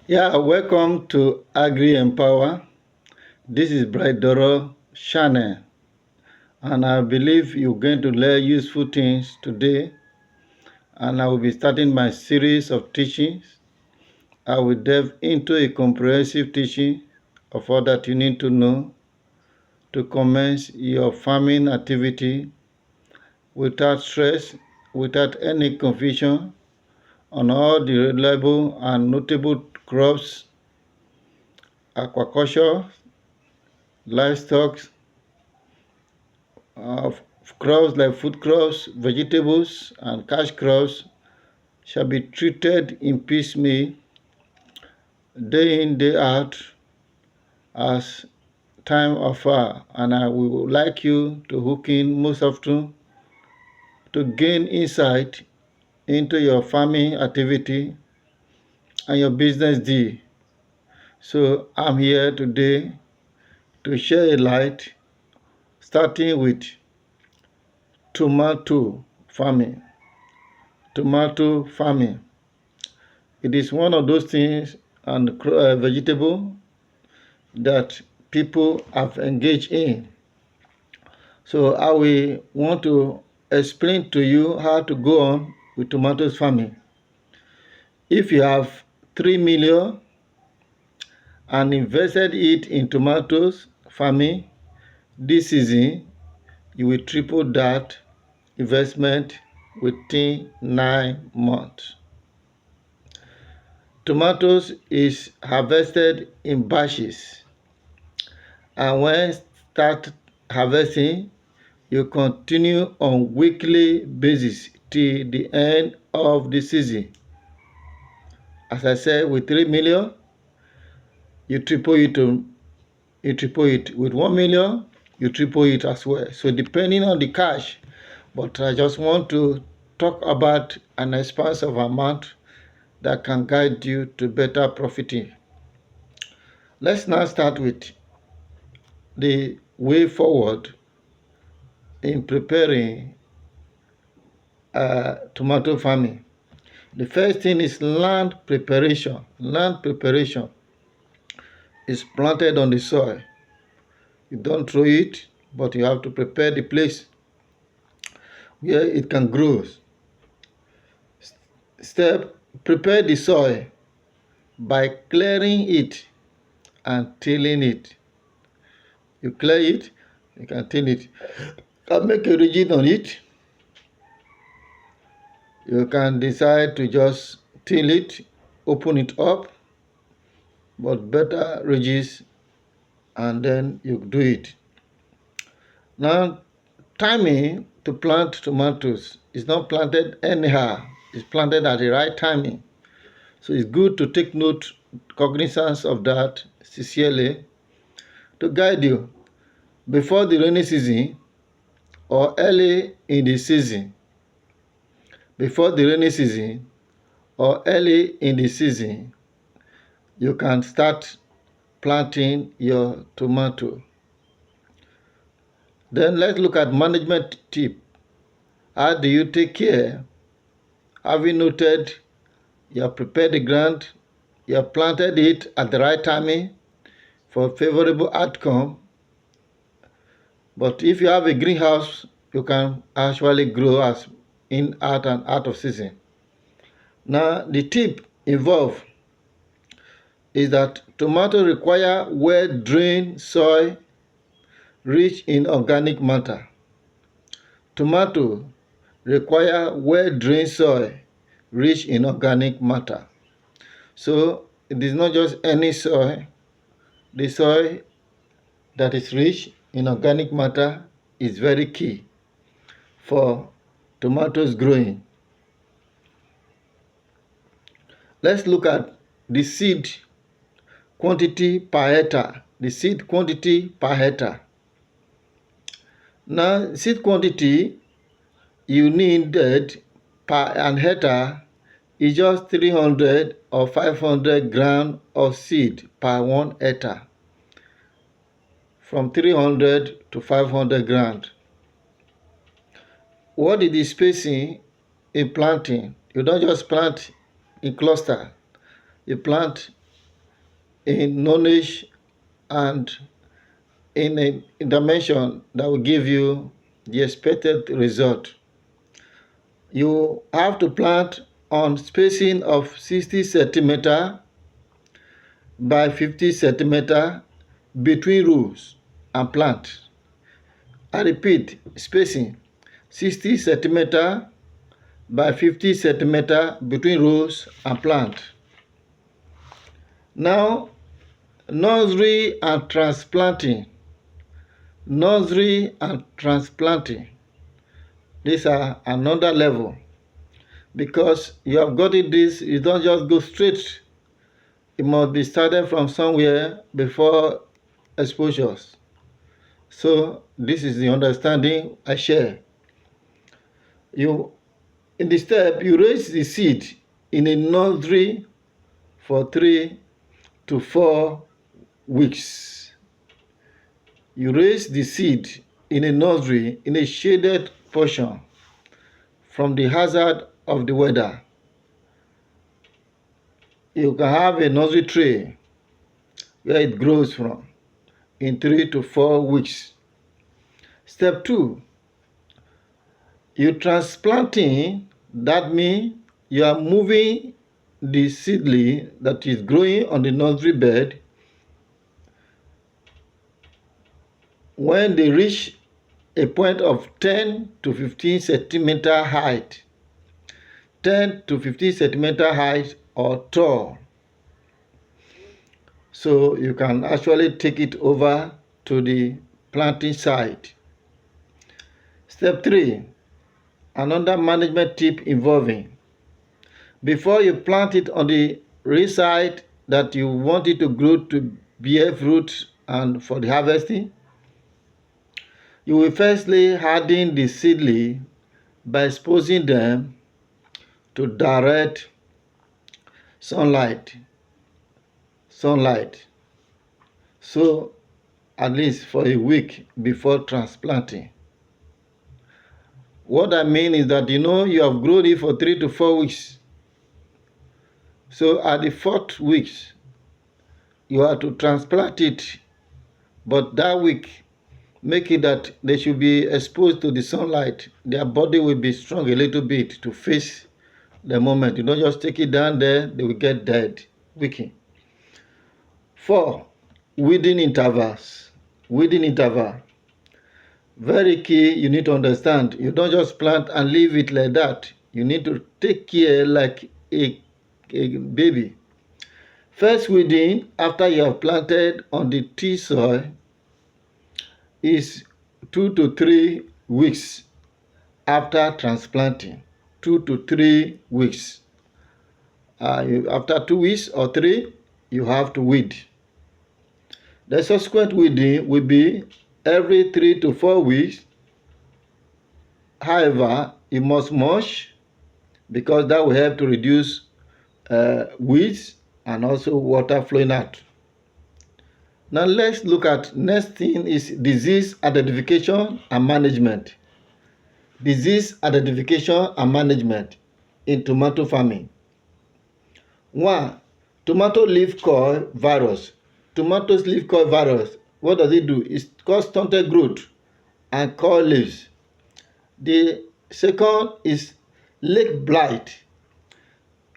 Yeah, welcome to Agri Empower. This is Bright Doro Channel, and I believe you're going to learn useful things today. And I will be starting my series of teachings. I will delve into a comprehensive teaching of all that you need to know to commence your farming activity without stress, without any confusion, on all the reliable and notable crops, aquaculture, livestock, of crops like food crops, vegetables, and cash crops shall be treated in piecemeal, day in, day out, as time afar. And I would like you to hook in most often to gain insight into your farming activity and your business deal. So I'm here today to share a light, starting with tomato farming. Tomato farming. It is one of those things and vegetable that people have engaged in. So I will want to explain to you how to go on with tomatoes farming. If you have 3 million and invested it in tomatoes farming this season, you will triple that investment within 9 months. Tomatoes is harvested in batches, and when start harvesting, you continue on weekly basis till the end of the season. As I said, with 3 million, you triple it with 1 million, you triple it as well. So depending on the cash, but I just want to talk about an expansive amount that can guide you to better profiting. Let's now start with the way forward in preparing tomato farming. The first thing is land preparation. Land preparation is planted on the soil. You don't throw it, but you have to prepare the place where it can grow. Step, prepare the soil by clearing it and tilling it. You clear it, you can till it. You can make a ridge on it. You can decide to just till it, open it up, but better ridges, and then you do it. Now, timing to plant tomatoes is not planted anyhow. It's planted at the right timing. So it's good to take note, cognizance of that sincerely to guide you before the rainy season or early in the season. Before the rainy season or early in the season, you can start planting your tomato. Then let's look at management tip. How do you take care? Have you noted you have prepared the ground, you have planted it at the right timing for favorable outcome? But if you have a greenhouse, you can actually grow as in, out, and out of season. Now, the tip involved is that tomatoes require well-drained soil rich in organic matter. Tomato require well-drained soil rich in organic matter. So it is not just any soil. The soil that is rich in organic matter is very key for tomatoes growing. Let's look at the seed quantity per hectare. The seed quantity per hectare. Now, seed quantity you needed per an hectare is just 300 or 500 grams of seed per 1 hectare. From 300 to 500 grams. What is the spacing in planting? You don't just plant in cluster. You plant in knowledge and in a dimension that will give you the expected result. You have to plant on spacing of 60 centimeter by 50 centimeter between rows and plant. I repeat, spacing 60 centimeter by 50 centimeter between rows and plant. Now, nursery and transplanting. Nursery and transplanting. These are another level, because you have got it this, you don't just go straight. It must be started from somewhere before exposures. So this is the understanding I share. In the step, you raise the seed in a nursery for 3 to 4 weeks. You raise the seed in a nursery in a shaded portion from the hazard of the weather. You can have a nursery tray where it grows from in 3 to 4 weeks. Step 2, you transplanting, that means you are moving the seedling that is growing on the nursery bed. When they reach a point of 10 to 15 centimeter height, 10 to 15 centimeter height or tall, so you can actually take it over to the planting site. Step 3, another management tip involving, before you plant it on the real site that you want it to grow to bear fruit and for the harvesting, you will firstly harden the seedling by exposing them to direct sunlight. So at least for a week before transplanting. What I mean is that you have grown it for 3 to 4 weeks. So at the 4th week, you have to transplant it, but that week, make it that they should be exposed to the sunlight. Their body will be strong a little bit to face the moment. You don't just take it down there, they will get dead, weakened. 4, weeding intervals. Weeding interval. Very key, you need to understand. You don't just plant and leave it like that. You need to take care like a baby. First weeding after you have planted on the tea soil is 2 to 3 weeks after transplanting. 2 to 3 weeks. After 2 weeks or 3, you have to weed. The subsequent weeding will be every 3 to 4 weeks. However, you must mulch, because that will help to reduce weeds and also water flowing out. Now let's look at next thing is disease identification and management. Disease identification and management in tomato farming. 1. Tomato leaf curl virus. Tomato leaf curl virus, what does it do? It causes stunted growth and curl leaves. The second is leaf blight.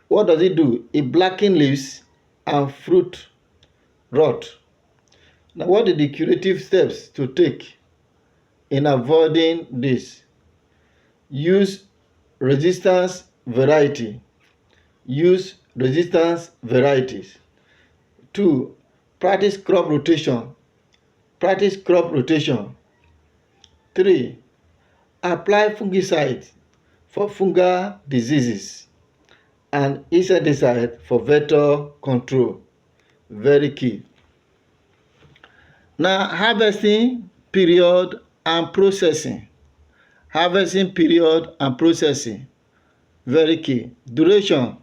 What does it do? It blackens leaves and fruit rot. Now, what are the curative steps to take in avoiding this? Use resistance variety. Use resistance varieties. 2. Practice crop rotation. Practice crop rotation. 3. Apply fungicides for fungal diseases and insecticide for vector control. Very key. Now, harvesting period and processing. Harvesting period and processing. Very key. Duration